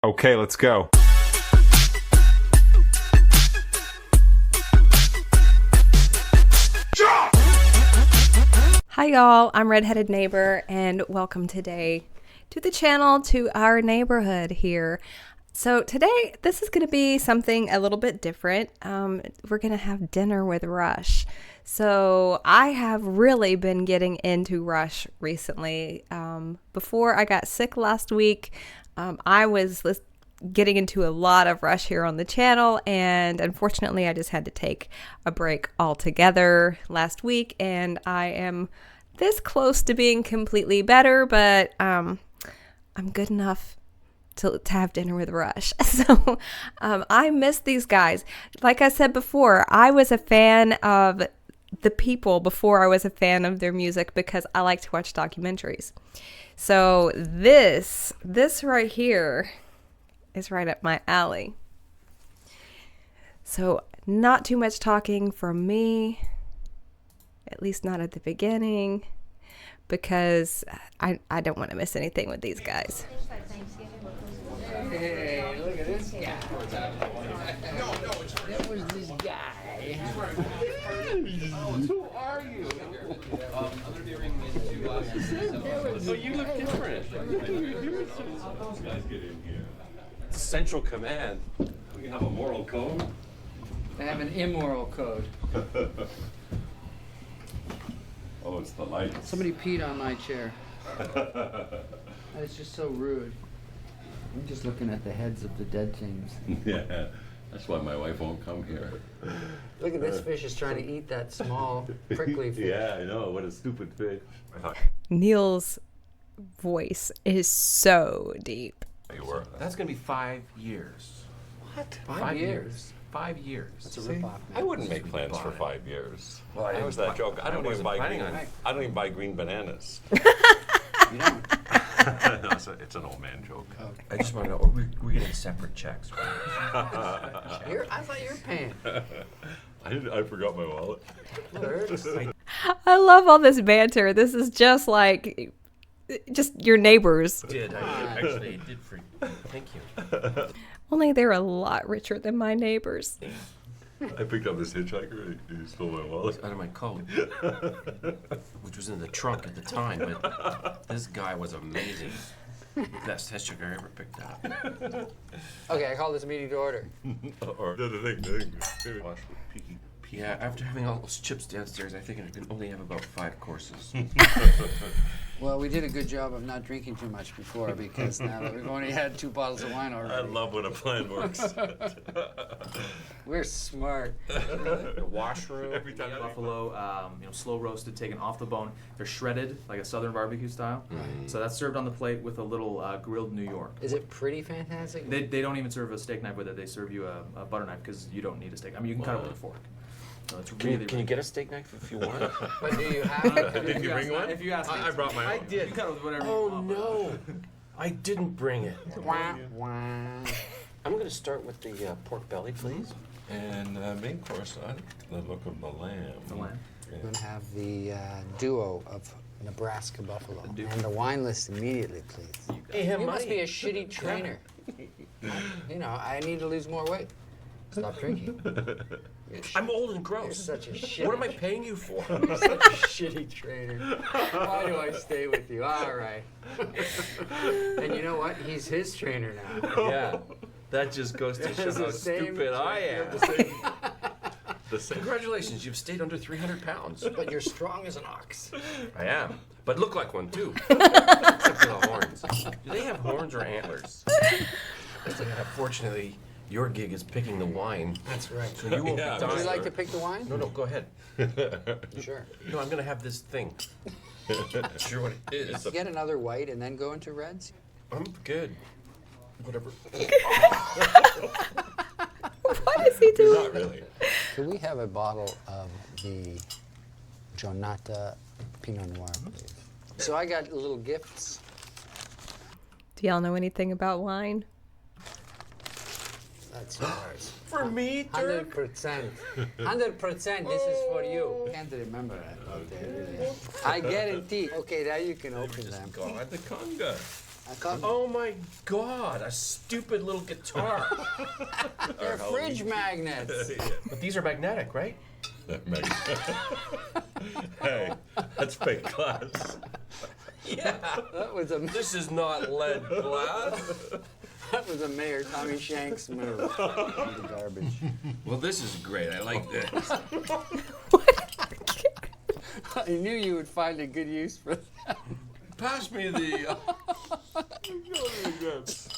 Okay, let's go. Hi y'all, I'm Redheaded Neighbor and welcome today to the channel, to our neighborhood here. So today, this is going to be something a little bit different. We're going to have dinner with Rush. So I have really been getting into Rush recently. Before I got sick last week, I was getting into a lot of Rush here on the channel, and unfortunately I just had to take a break altogether last week, and I am this close to being completely better, but I'm good enough to have dinner with Rush. So I miss these guys. Like I said before, I was a fan of the people before I was a fan of their music because I like to watch documentaries. So this right here is right up my alley. So not too much talking from me, at least not at the beginning, because I don't want to miss anything with these guys. Hey, look at this guy. That was this guy. Who are you? I'm going to be ringing into Oh, you look different. guys get in here. Central Command. We have a moral code. I have an immoral code. Oh, it's the lights. Somebody peed on my chair. That's just so rude. I'm just looking at the heads of the dead things. Yeah, that's why my wife won't come here. Look at this fish is trying to eat that small prickly fish. Yeah, I know. What a stupid fish. Neil's voice is so deep. You were. That's gonna be 5 years. What? 5 years. 5 years. That's a ripoff. I wouldn't make plans for 5 years. Well, I that was that joke. I don't even wasn't buy planning green. on it. I don't even buy green bananas. You don't. No, it's an old man joke. I just want to know, we're getting separate checks. I thought you were paying. I forgot my wallet. I love all this banter. This is just like your neighbors. Actually did for. Thank you. Only they're a lot richer than my neighbors. I picked up this hitchhiker. He stole my wallet. Out of my coat, which was in the trunk at the time, but this guy was amazing. Best hitchhiker I ever picked up. Okay, I call this meeting to order. Or the thing. Wash with peaky. Yeah, after having all those chips downstairs, I think I can only have about 5 courses. Well, we did a good job of not drinking too much before because now that we've only had 2 bottles of wine I already. love when a plan works. We're smart. The washroom, Every time I- buffalo, slow roasted, taken off the bone. They're shredded like a southern barbecue style. So that's served on the plate with a little grilled New York. Is it pretty fantastic? They don't even serve a steak knife with it. They serve you a butter knife because you don't need a steak. I mean, you can cut it with a fork. So it's really, Can you get a steak knife if you want? But do you have it? Did you bring one? If you ask me, I brought my own. I did. You cut it with whatever you Oh want. no, I didn't bring it. Wah, wah. I'm going to start with the pork belly, please. And main course, I like the look of the lamb. The lamb. We're going to have the duo of Nebraska Buffalo. duo. And the wine list immediately, please. Hey, have You money. must be a shitty trainer. I need to lose more weight. Stop drinking. I'm old and You're gross. such a shitty. What am I paying you for? You're such a shitty trainer. Why do I stay with you? All right. And you know what? He's his trainer now. Yeah, that just goes to show It's the how same stupid I trainer. am. The same. Congratulations, you've stayed under 300 pounds. But you're strong as an ox. I am, but look like one too. Except for the horns. Do they have horns or antlers? Fortunately, your gig is picking the wine, That's right. so you won't Yeah. be dying. Would you like to pick the wine? No, go ahead. Sure. No, I'm gonna have this thing. Sure what it is. Get another white and then go into reds? I'm good. Whatever. What is he doing? Not really. Could we have a bottle of the Jonata Pinot Noir, please? So I got little gifts. Do y'all know anything about wine? That's yours. For me, Dirk? 100%. 100%. This is for you. Can't remember that out there, really. I guarantee. Okay, now you can open them. God, the conga. I thought Oh my God, a stupid little guitar. they're fridge magnets. But these are magnetic, right? Hey, that's fake glass. Yeah. That was a This is not lead glass. Mayor Tommy Shanks move. The garbage. Well, this is great. I like this. I knew you would find a good use for that. Pass me the.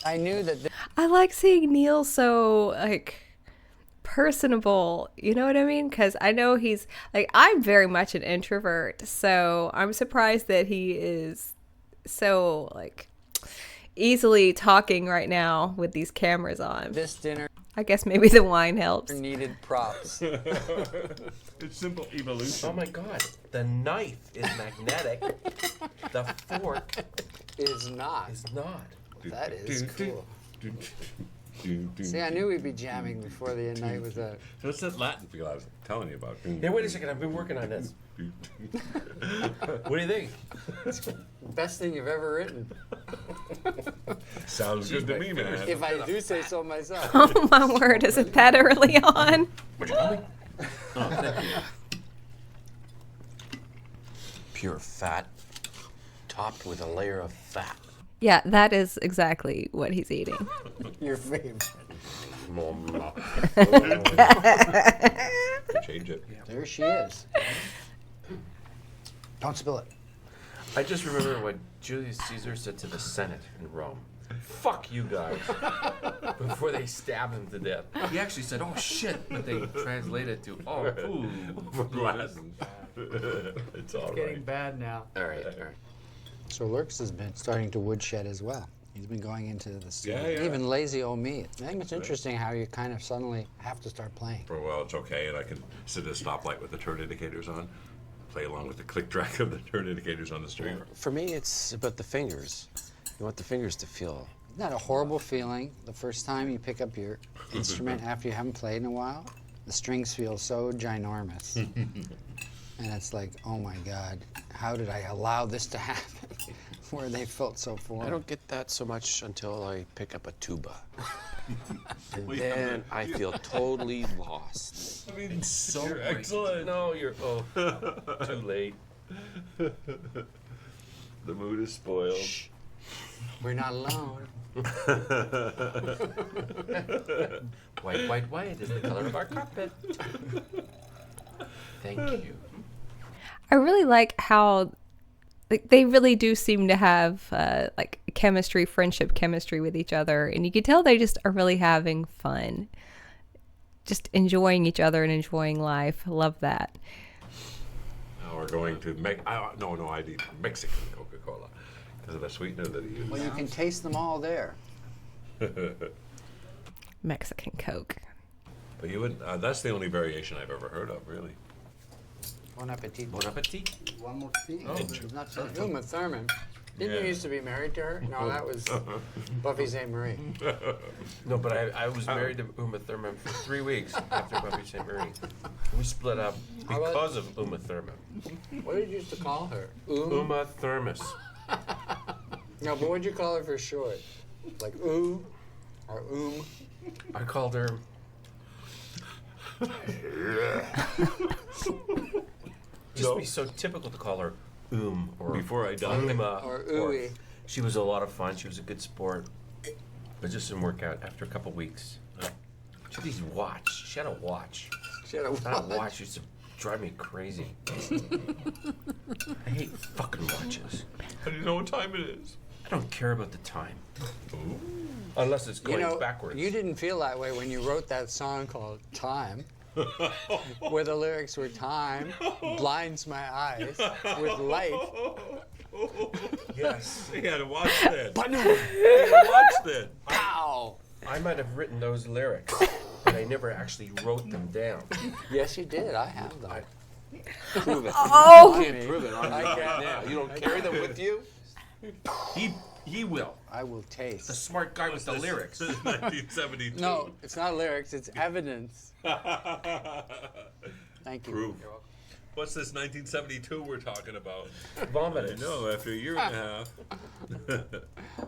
I knew that. I like seeing Neil so like personable. You know what I mean? Because I know he's like, I'm very much an introvert, so I'm surprised that he is so like easily talking right now with these cameras on. This dinner I guess maybe the wine helps. needed props. It's simple evolution. Oh my God, the knife is magnetic. The fork Is not. is not. That is cool. See, I knew we'd be jamming before the night was out. So it's that Latin feel I was telling you about. Hey, wait a second. I've been working on this. What do you think? Best thing you've ever written. Sounds good to me, man. If I do say so myself. Oh my word, isn't that early on? What you call me? Oh, thank you. Pure fat, topped with a layer of fat. Yeah, that is exactly what he's eating. Your favorite. Change it. There she is. Don't spill it. I just remember what Julius Caesar said to the Senate in Rome. Fuck you guys. Before they stabbed him to death. He actually said, oh shit, but they translated to, oh, ooh. Latin. It's all Getting right. bad now. All right. So Lurks has been starting to woodshed as well. He's been going into this. Yeah, yeah. Even lazy old me. I think it's interesting how you kind of suddenly have to start playing. Well, it's okay, and I can sit at a stoplight with the turn indicators on, play along with the click track of the turn indicators on the street. For me, it's about the fingers. You want the fingers to feel. Isn't that a horrible feeling? The first time you pick up your instrument after you haven't played in a while, the strings feel so ginormous. And it's like, oh my God, how did I allow this to happen? Where they felt so foreign. I don't get that so much until I pick up a tuba. And Well, yeah, then I feel totally lost. I mean, So you're great. excellent. No, you're, too late. The mood is spoiled. We're not alone. White, white, white is the color of our carpet. Thank you. I really like how like they really do seem to have like chemistry, friendship chemistry with each other, and you can tell they just are really having fun, just enjoying each other and enjoying life. I love that. Now we're going to I need Mexican Coca-Cola because of the sweetener that he uses. Well, you can taste them all there. Mexican Coke. But you would. That's the only variation I've ever heard of, really. Bon appetit. Bon appetit. One more thing. Oh. It's not Uma Thurman. Didn't Yeah. you used to be married to her? No, that was Buffy St. Marie. No, but I was married to Uma Thurman for 3 weeks after Buffy St. Marie. We split up How about- because of Uma Thurman. What did you used to call her? Uma Thermos. No, but what'd you call her for short? Like ooh or I called her. Just be so typical to call her or Before I die. Uma or ooey. She was a lot of fun. She was a good sport, but it just didn't work out after a couple weeks. She had these watch. She had a watch. She had a That watch. watch used to drive me crazy. I hate fucking watches. How do you know what time it is? I don't care about the time. Unless it's You going know, backwards. you didn't feel that way when you wrote that song called Time, where the lyrics were Time blinds my eyes with light. Yes. He had to watch that. He had to watch that. Pow! I might have written those lyrics, but I never actually wrote them down. Yes, you did. I have them. Prove it. Oh, You can't prove it on I me right can't. now. You don't carry them with you? He will. I will The taste. smart guy with the lyrics. This is 1972. No, it's not lyrics. It's evidence. Thank you. Proof. What's this 1972 we're talking about? Vomit. I know, after a year and a half.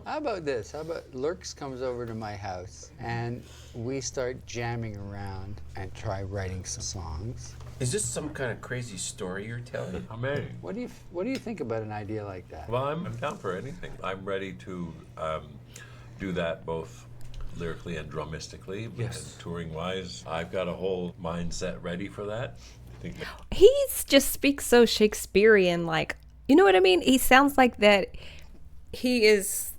How about this? How about Lurks comes over to my house and we start jamming around and try writing some songs. Is this some kind of crazy story you're telling? I'm ready. What do you think about an idea like that? Well, I'm down for anything. I'm ready to do that both lyrically and drumistically. Yes. And touring-wise, I've got a whole mindset ready for that. I think He's just speaks so Shakespearean, like, you know what I mean? He sounds like that he is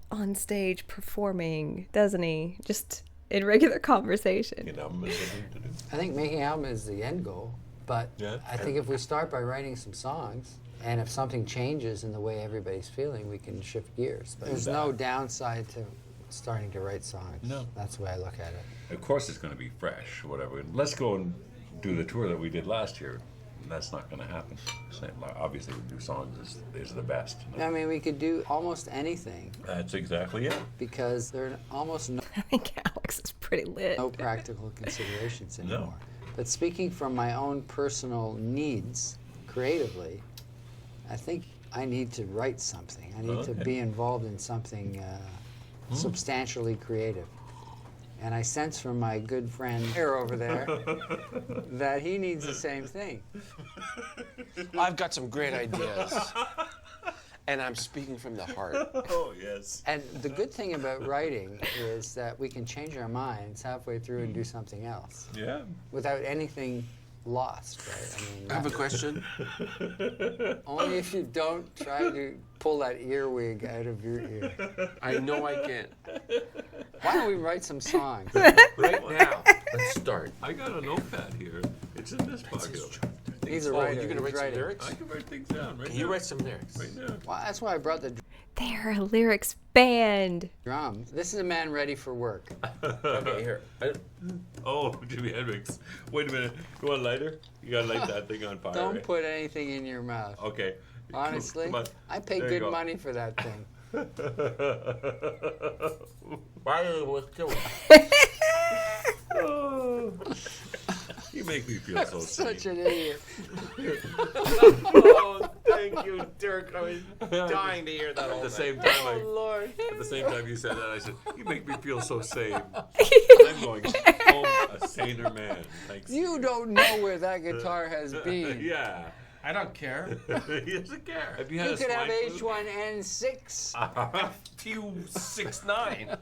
on stage performing, doesn't he? Just in regular conversation. you know, I'm listening to do. I think making an album is the end goal, but Yeah. I think if we start by writing some songs, and if something changes in the way everybody's feeling, we can shift gears. But there's no downside to starting to write songs. No. That's the way I look at it. Of course, it's going to be fresh, whatever. Let's go and do the tour that we did last year. That's not going to happen. Same, obviously, new songs is the best. I mean, we could do almost anything That's exactly it. because there are almost I think Alex is pretty lit. no practical considerations No. anymore. But speaking from my own personal needs creatively, I think I need to write something. I need to Okay. be involved in something substantially creative. And I sense from my good friend here over there that he needs the same thing. I've got some great ideas. And I'm speaking from the heart. Oh, yes. And the good thing about writing is that we can change our minds halfway through and do something else Yeah. without anything lost, right? I mean, I have a question. only if you don't try to pull that earwig out of your ear. I know I can't. Why don't we write some songs? Right now. Let's start. I got a notepad here. It's in this pocket. He's a Oh, writer. you're gonna He's write some writing. lyrics? I can write things down right Can you now. write some lyrics? Right now. Well, that's why I brought the They're a lyrics band. drums. This is a man ready for work. Okay, here. Oh, Jimi Hendrix. Wait a minute. You want a lighter? You gotta light that thing on fire. Don't right? put anything in your mouth. Okay. Honestly, Come on. I pay There you good go. money for that thing. Why are you doing? Oh. You make me feel so Such sane. an idiot. Oh, thank you, Dirk. I was dying to hear that all At the night. same time, Lord. at the same time you said that, I said, "You make me feel so sane." I'm going home a saner man. Thanks. You don't know where that guitar has been. Yeah. I don't care. He doesn't care. Have you had You a could have swine flu? H1N6. You 6'9".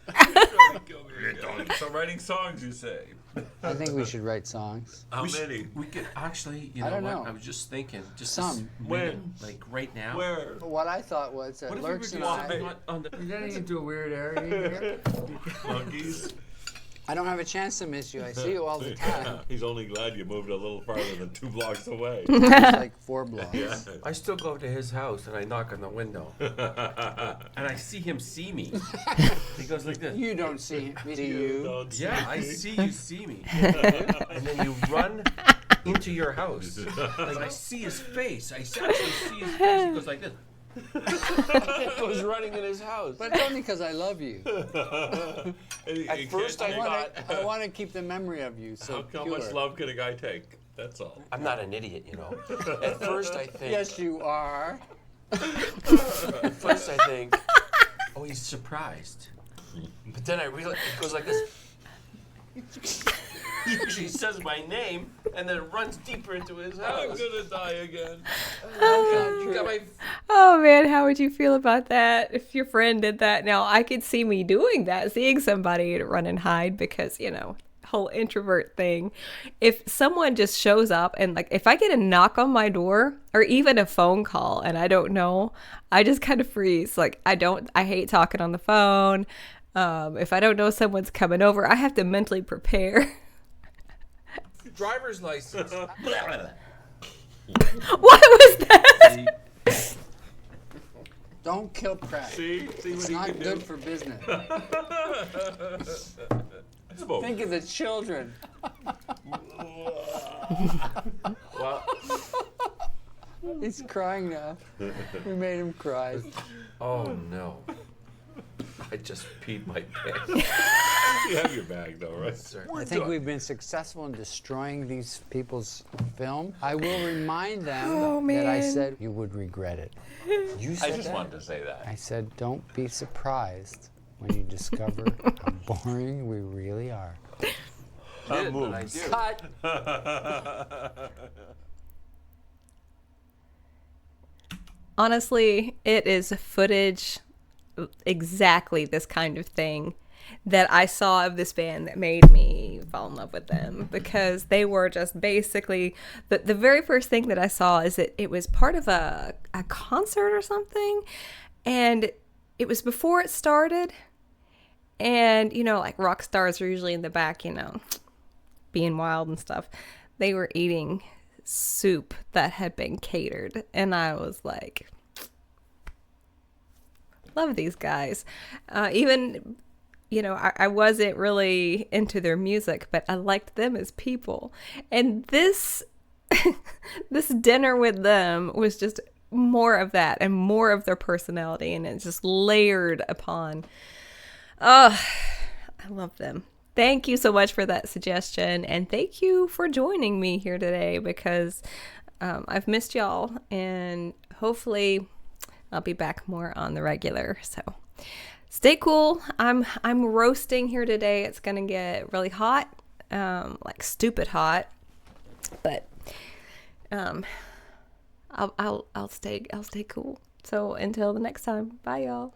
So writing songs, you say? I think we should write songs. How many? We could actually, you I know don't what? know. I was just thinking, just Some. this When? minute, like right now. Where? What I thought was that What if we Lurks were and doing I... on the? You're getting into a weird area here. Monkeys? I don't have a chance to miss you. I see you all the time. He's only glad you moved a little farther than 2 blocks away. It's like 4 blocks. Yeah. I still go to his house and I knock on the window, and I see him see me. He goes like this. You don't see you. Don't see Yeah, I me. see you see me. And then you run into your house. Like I see his face. I actually see his face. He goes like this. Goes running in his house. But it's only because I love you. At first I thought, I want to keep the memory of you so How pure. much love can a guy take? That's all. I'm not an idiot, you know. At first I think, Yes, you are. at first I think, Oh, he's surprised. but then I realize it goes like this. He usually says my name and then runs deeper into his I'm house. gonna die again. You got my Oh man, how would you feel about that if your friend did that? Now, I could see me doing that, seeing somebody run and hide because, you know, whole introvert thing. If someone just shows up and like if I get a knock on my door or even a phone call and I don't know, I just kind of freeze. Like I hate talking on the phone. If I don't know someone's coming over, I have to mentally prepare. driver's license. What was that? Don't kill crap. See what It's you not can good do? for business. Smoke. Think of the children. Well, He's crying now. We made him cry. oh no. I just peed my pants. You have your bag, though, right? Sir. I think we've been successful in destroying these people's film. I will remind them that I man. said you would regret it. You I said just that? wanted to say that. I said, don't be surprised when you discover how boring we really are. Did, but I do. Cut! Honestly, it is footage, exactly this kind of thing that I saw of this band that made me fall in love with them, because they were just basically the very first thing that I saw is that it was part of a concert or something, and it was before it started. And you know, like rock stars are usually in the back, you know, being wild and stuff. They were eating soup that had been catered, and I was like, love these guys. Even, you know, I wasn't really into their music, but I liked them as people. And this this dinner with them was just more of that and more of their personality, and it's just layered upon. Oh, I love them. Thank you so much for that suggestion, and thank you for joining me here today, because I've missed y'all, and hopefully I'll be back more on the regular. So stay cool. I'm roasting here today. It's gonna get really hot, like stupid hot, but I'll stay cool. So until the next time, bye y'all.